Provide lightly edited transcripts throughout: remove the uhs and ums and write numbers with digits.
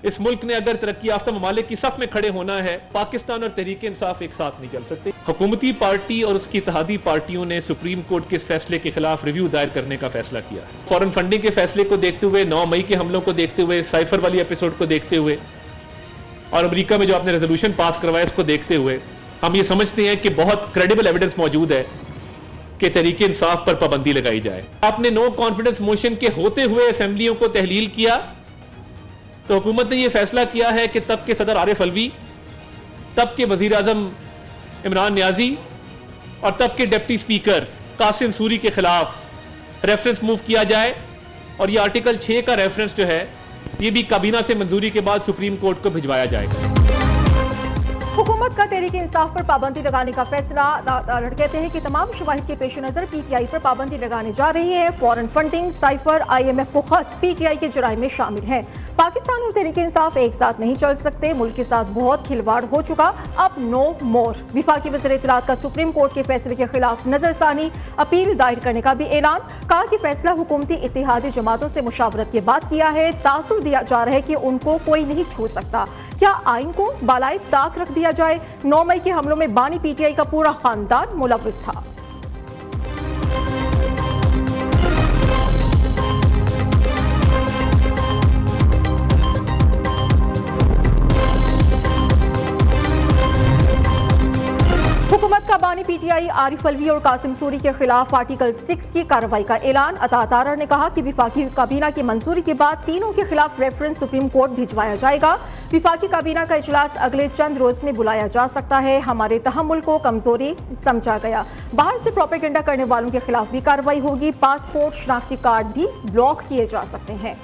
इस मुल्क ने अगर तरक्की याफ्ता ममालिक की सफ में खड़े होना है, पाकिस्तान और तहरीक इंसाफ एक साथ नहीं चल सकते। हुकूमती पार्टी और उसकी इत्तेहादी पार्टियों ने सुप्रीम कोर्ट के इस फैसले के खिलाफ रिव्यू दायर करने का फैसला किया। फॉरेन फंडिंग के फैसले को देखते हुए, 9 मई के हमलों को देखते हुए, साइफर वाली एपिसोड को देखते हुए और अमेरिका में जो आपने रेजोल्यूशन पास करवाया इसको देखते हुए हम ये समझते हैं कि बहुत क्रेडिबल एविडेंस मौजूद है कि तहरीक इंसाफ पर पाबंदी लगाई जाए। आपने नो कॉन्फिडेंस मोशन के होते हुए असेंबलियों को तहलील किया तो हुकूमत ने यह फैसला किया है कि तब के सदर आरिफ अलवी, तब के वजीर आजम इमरान नियाजी और तब के डिप्टी स्पीकर कासिम सूरी के खिलाफ रेफरेंस मूव किया जाए और यह आर्टिकल 6 का रेफरेंस जो है ये भी काबीना से मंजूरी के बाद सुप्रीम कोर्ट को भिजवाया जाएगा। हुकूमत का तहरीक इंसाफ पर पाबंदी लगाने का फैसला। कहते हैं कि तमाम शवाहिद के पेश नजर पीटीआई पर पाबंदी लगाने जा रही है। फॉरेन फंडिंग, साइफर, IMF को खत पीटीआई के जुराइम में शामिल है। पाकिस्तान और तहरीक इंसाफ एक साथ नहीं चल सकते। मुल्क के साथ बहुत खिलवाड़ हो चुका, अब नो मोर। विफाकी वज़ीर इत्तलात का सुप्रीम कोर्ट के फैसले के खिलाफ नजरसानी अपील दायर करने का भी ऐलान। कहा कि फैसला हुकूमती इत्तेहादी जमातों से मुशावरत के बाद किया है। तासुर दिया जा रहा है कि उनको कोई नहीं छू सकता। क्या आइन को बालाए ताक रख दिया जाए? 9 मई के हमलों में बानी पीटीआई का पूरा खानदान मुलव्विस था। हुकूमत का बानी पीटीआई आरिफ अलवी और कासिम सूरी के खिलाफ आर्टिकल 6 की कार्रवाई का ऐलान। अतातारा ने कहा कि विफाकी काबीना की मंजूरी के बाद तीनों के खिलाफ रेफरेंस सुप्रीम कोर्ट भिजवाया जाएगा। विफाकी काबीना का इजलास अगले चंद रोज में बुलाया जा सकता है। हमारे तहम्मुल को कमजोरी समझा गया। बाहर से प्रोपेगेंडा करने वालों के खिलाफ भी कार्रवाई होगी। पासपोर्ट, शनाख्ती कार्ड भी ब्लॉक किए जा सकते हैं।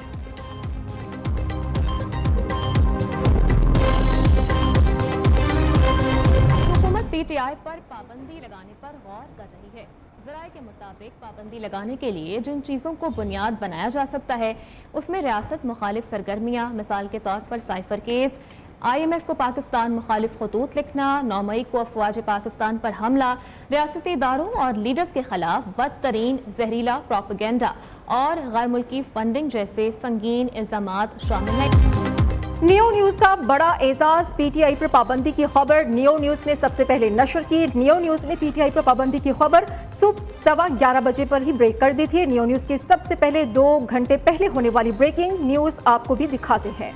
पीटीआई पर पाबंदी लगाने पर गौर कर रही है। ज़राए के मुताबिक पाबंदी लगाने के लिए जिन चीज़ों को बुनियाद बनाया जा सकता है उसमें रियासत मुखालिफ सरगर्मियाँ, मिसाल के तौर पर साइफर केस, IMF को पाकिस्तान मुखालिफ खतूत लिखना, 9 मई को अफवाज पाकिस्तान पर हमला, रियासती इदारों और लीडर्स के खिलाफ बदतरीन जहरीला प्रोपेगेंडा और गैर मुल्की फंडिंग जैसे संगीन इल्जामात शामिल हैं। नियो न्यूज का बड़ा एजाज। पीटीआई पर पाबंदी की खबर नियो न्यूज ने सबसे पहले नशर की। नियो न्यूज ने पीटीआई पर पाबंदी की खबर सुबह 11:15 बजे पर ही ब्रेक कर दी थी। नियो न्यूज की सबसे पहले 2 घंटे पहले होने वाली ब्रेकिंग न्यूज आपको भी दिखाते हैं।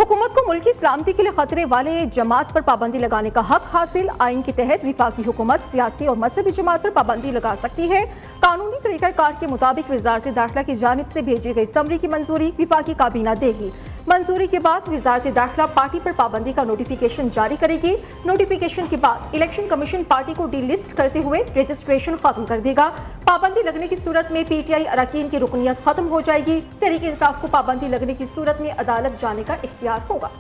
हुकूमत को मुल्की सलामती के लिए खतरे वाले जमात पर पाबंदी लगाने का हक हासिल। आइन के तहत विफाकी हुकूमत सियासी और मजहबी जमात पर पाबंदी लगा सकती है। कानूनी तरीक़ाकार के मुताबिक वजारत दाखिला की जानिब से भेजी गई समरी की मंजूरी विफाकी काबीना देगी। मंजूरी के बाद वजारत दाखिला पार्टी पर पाबंदी का नोटिफिकेशन जारी करेगी। नोटिफिकेशन के बाद इलेक्शन कमीशन पार्टी को डीलिस्ट करते हुए रजिस्ट्रेशन खत्म कर देगा। पाबंदी लगने की सूरत में पीटीआई अरकान की रुकनियत खत्म हो जाएगी। तहरीक इंसाफ को पाबंदी लगने की सूरत में अदालत जाने का इख्तियार होगा।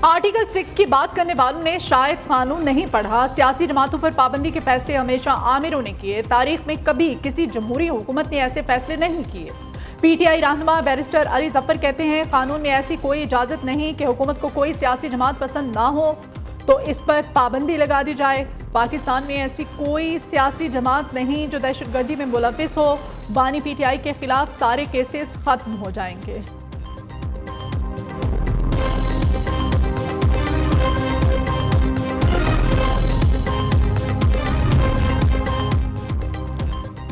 आर्टिकल 6 की बात करने वालों ने शायद कानून नहीं पढ़ा। सियासी जमातों पर पाबंदी के फैसले हमेशा आमिरों ने किए। तारीख में कभी किसी जमहूरी हुकूमत ने ऐसे फैसले नहीं किए। पीटीआई रहनुमा बैरिस्टर अली जफर कहते हैं कानून में ऐसी कोई इजाजत नहीं कि हुकूमत को कोई सियासी जमात पसंद ना हो तो इस पर पाबंदी लगा दी जाए। पाकिस्तान में ऐसी कोई सियासी जमात नहीं जो दहशतगर्दी में मुलव्विस हो। बानी पीटीआई के खिलाफ सारे केसेस खत्म हो जाएंगे।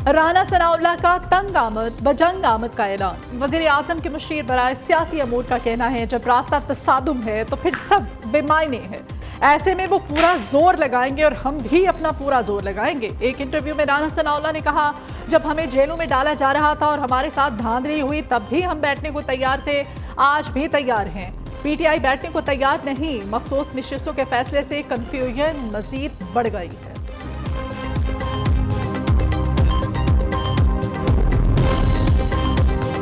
राना सनाउल्लाह का तंग आमद बजंग आमद का ऐलान। वज़ीर आज़म के मुशीर बराए सियासी अमूर का कहना है जब रास्ता तसादुम है तो फिर सब बेमायने है। ऐसे में वो पूरा जोर लगाएंगे और हम भी अपना पूरा जोर लगाएंगे। एक इंटरव्यू में राना सनाउल्लाह ने कहा जब हमें जेलों में डाला जा रहा था और हमारे साथ धांधली हुई तब भी हम बैठने को तैयार थे, आज भी तैयार हैं। पीटीआई बैठने को तैयार नहीं। मखसूस नशिस्तों के फैसले से कंफ्यूजन मजीद बढ़ गई है।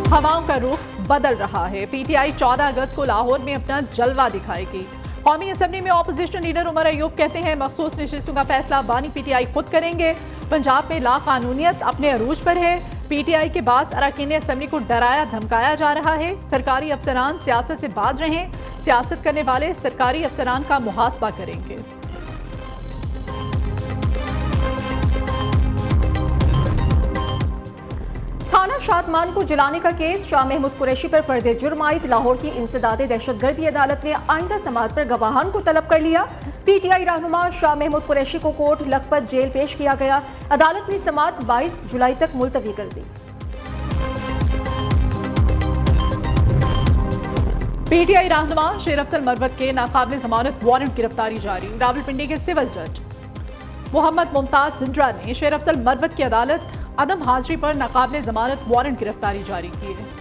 हवाओं का रुख बदल रहा है। पीटीआई 14 अगस्त को लाहौर में अपना जलवा दिखाएगी। कौमी असम्बली में ऑपोजिशन लीडर उमर अयूब कहते हैं मखसूस नशिस्तों का फैसला बानी पीटीआई खुद करेंगे। पंजाब में लाकानूनियत अपने अरूज पर है। पीटीआई के बाद अरकान असेंबली को डराया धमकाया जा रहा है। सरकारी अफसरान सियासत से बाज रहे हैं, सियासत करने वाले सरकारी अफसरान का मुहासबा करेंगे। थाना शादमान को जलाने का केस, शाह महमूद कुरैशी पर पर्दे जुर्म आयद। लाहौर की इंसदादे दहशतगर्दी अदालत ने आइंदा समाअत पर गवाहान को तलब कर लिया। पीटीआई रहनुमा शाह महमूद कुरैशी को कोर्ट लखपत जेल पेश किया गया। अदालत ने समाअत 22 जुलाई तक मुलतवी कर दी। पीटीआई रहनुमा शेर अफजल मरवत के नाकाबिल जमानत वारंट गिरफ्तारी जारी। रावलपिंडी के सिविल जज मोहम्मद मुमताज जिंद्रा ने शेर अफजल मरवत की अदालत अदम हाजिरी पर नाकाबिल जमानत वारंट गिरफ्तारी जारी की है।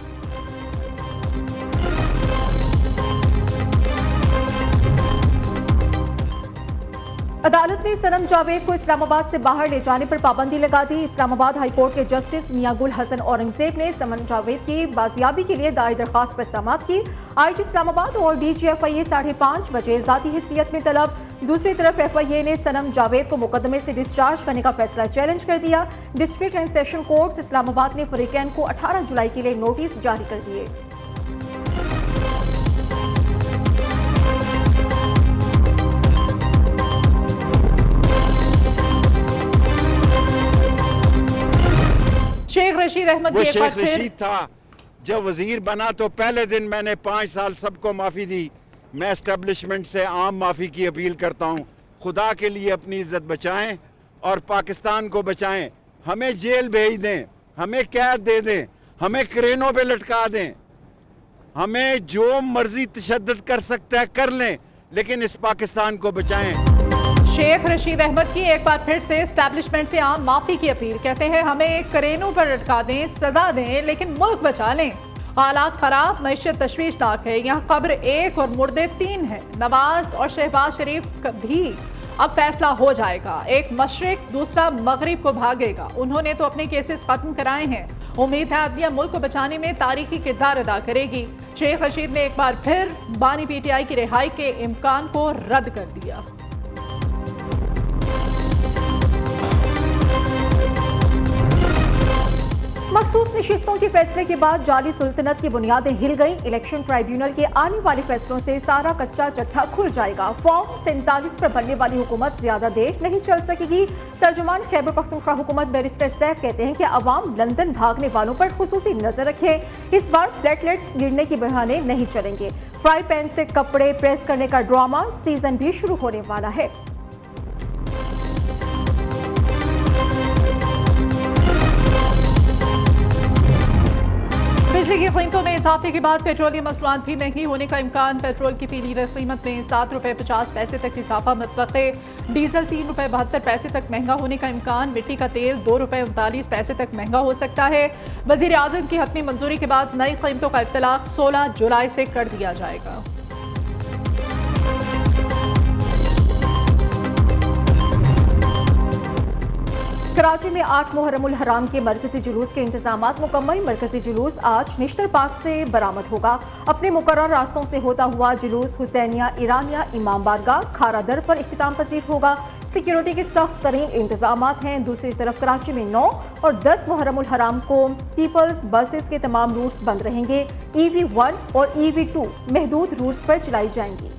अदालत ने सनम जावेद को इस्लामाबाद से बाहर ले जाने पर पाबंदी लगा दी। इस्लामाबाद हाई कोर्ट के जस्टिस मियां गुल हसन औरंगजेब ने सनम जावेद की बाजियाबी के लिए दायर दरखास्त पर समाअत की। आईजी इस्लामाबाद और DGFIA 5:30 बजे ज़ाती हैसियत में तलब। दूसरी तरफ FIA ने सनम जावेद को मुकदमे से डिस्चार्ज करने का फैसला चैलेंज कर दिया। District and session court Islamabad ने फरीकैन को 18 जुलाई के लिए नोटिस जारी कर दिए। शेख रशीद अहमद वो शेख रशीद था, जब वजीर बना तो पहले दिन मैंने 5 साल सबको माफ़ी दी। मैं एस्टेब्लिशमेंट से आम माफ़ी की अपील करता हूँ। खुदा के लिए अपनी इज्जत बचाएं और पाकिस्तान को बचाएं। हमें जेल भेज दें, हमें कैद दे दें, हमें क्रेनों पे लटका दें, हमें जो मर्जी तशद्दुद कर सकता है कर लें, लेकिन इस पाकिस्तान को बचाएं। शेख रशीद अहमद की एक बार फिर से एस्टैब्लिशमेंट से आम माफी की अपील। कहते हैं हमें क्रेनों पर लटका दें, सजा दें, लेकिन मुल्क बचा लें। हालात खराब, मईशत तशवीशनाक है। यहाँ कब्र 1 और मुर्दे 3 है। नवाज और शहबाज शरीफ भी अब फैसला हो जाएगा। एक मशरिक दूसरा मगरिब को भागेगा। उन्होंने तो अपने केसेस खत्म कराए हैं। उम्मीद है अदलिया मुल्क को बचाने में तारीखी किरदार अदा करेगी। शेख रशीद ने एक बार फिर बानी पीटीआई की रिहाई के इम्कान को रद्द कर दिया। मखसूस नशिस्तों के फैसले के बाद जाली सुल्तनत की बुनियादें हिल गई। इलेक्शन ट्राइब्यूनल के आने वाले फैसलों से सारा कच्चा चट्टा खुल जाएगा। फॉर्म 47 पर बनने वाली हुकूमत ज्यादा देर नहीं चल सकेगी। तर्जुमान खैबर पख्तूनख्वा हुकूमत बैरिस्टर सैफ कहते हैं कि अवाम लंदन भागने वालों पर खुसूसी नजर रखे। इस बार प्लेटलेट्स गिरने के बहाने नहीं चलेंगे। फ्राई पैन से कपड़े प्रेस करने का ड्रामा सीजन भी शुरू होने वाला है। बिजली की कीमतों में इजाफे के बाद पेट्रोलियम मसनूआत भी महंगी होने का इम्कान। पेट्रोल की फी लीटर कीमत में 7 रुपये 50 पैसे तक इजाफा मुतवक्के। डीजल 3 रुपये 72 पैसे तक महंगा होने का इम्कान। मिट्टी का तेल 2 रुपये 39 पैसे तक महंगा हो सकता है। वजीर आजम की हतमी मंजूरी के बाद नई कीमतों का इत्तलाक 16 जुलाई से कर दिया जाएगा। कराची में 8 मुहर्रमुल हराम के मरकजी जुलूस के इंतजामात मुकम्मल। मरकजी जुलूस आज निश्तर पार्क से बरामद होगा। अपने मुकर्रर रास्तों से होता हुआ जुलूस हुसैनिया, ईरानिया, इमाम बारगाह, खारा दर पर इख्तिताम पजीर होगा। सिक्योरिटी के सख्त तरीन इंतजामात हैं। दूसरी तरफ कराची में 9 और 10 मुहर्रमुल हराम को पीपल्स बसेस के तमाम रूट्स बंद रहेंगे। EV1 और EV2 महदूद रूट्स पर चलाई जाएंगी।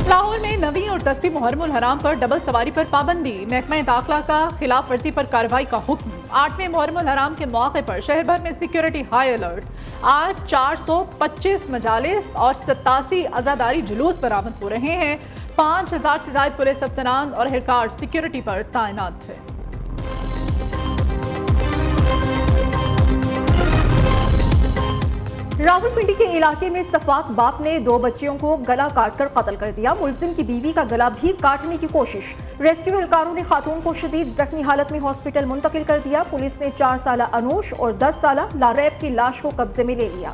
लाहौर में 9वीं और 10वीं मुहर्रमुल हराम पर डबल सवारी पर पाबंदी। महकमा दाखिला का खिलाफ वर्जी पर कार्रवाई का हुक्म। 8वें मुहर्रमुल हराम के मौके पर शहर भर में सिक्योरिटी हाई अलर्ट। आज 425 मजालिस और 87 अज़ादारी जुलूस बरामद हो रहे हैं। 5000 से ज्यादा पुलिस अफसरान और एहलकार सिक्योरिटी पर तैनात थे। रावलपिंडी के इलाके में सफाक बाप ने 2 बच्चियों को गला काटकर कत्ल कर दिया। मुलजिम की बीवी का गला भी काटने की कोशिश। रेस्क्यू एहलकारों ने खातून को शदीद जख्मी हालत में हॉस्पिटल मुंतकिल कर दिया। पुलिस ने 4 साला अनूश और 10 साला लारेब की लाश को कब्जे में ले लिया।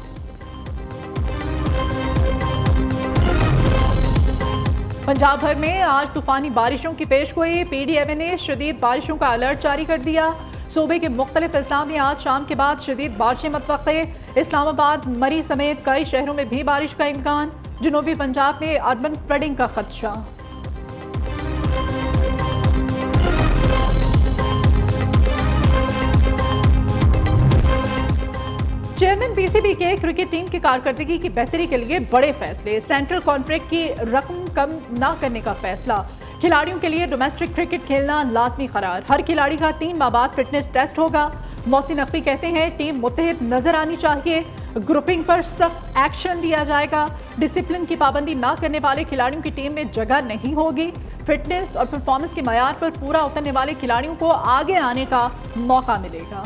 पंजाब भर में आज तूफानी बारिशों की पेशगोई। PDMA ने शदीद बारिशों का अलर्ट जारी कर दिया। सूबे के मुख्तलिफ अजला में आज शाम के बाद शदीद बारिशें मुतवक्के। इस्लामाबाद, मरी समेत कई शहरों में भी बारिश का इम्कान। जनूबी पंजाब में अर्बन फ्लडिंग का खदशा। के क्रिकेट टीम की कारकर्दगी की बेहतरी के लिए बड़े फैसले, सेंट्रल कॉन्ट्रैक्ट की रकम कम ना करने का फैसला, खिलाड़ियों के लिए डोमेस्टिक क्रिकेट खेलना लाजमी करार, हर खिलाड़ी का 3 माह बाद फिटनेस टेस्ट होगा। मोहसिन नकवी कहते हैं टीम मुत्तहिद नजर आनी चाहिए, ग्रुपिंग पर सख्त एक्शन लिया जाएगा, डिसिप्लिन की पाबंदी ना करने वाले खिलाड़ियों की टीम में जगह नहीं होगी, फिटनेस और परफॉर्मेंस के मयार पर पूरा उतरने वाले खिलाड़ियों को आगे आने का मौका मिलेगा।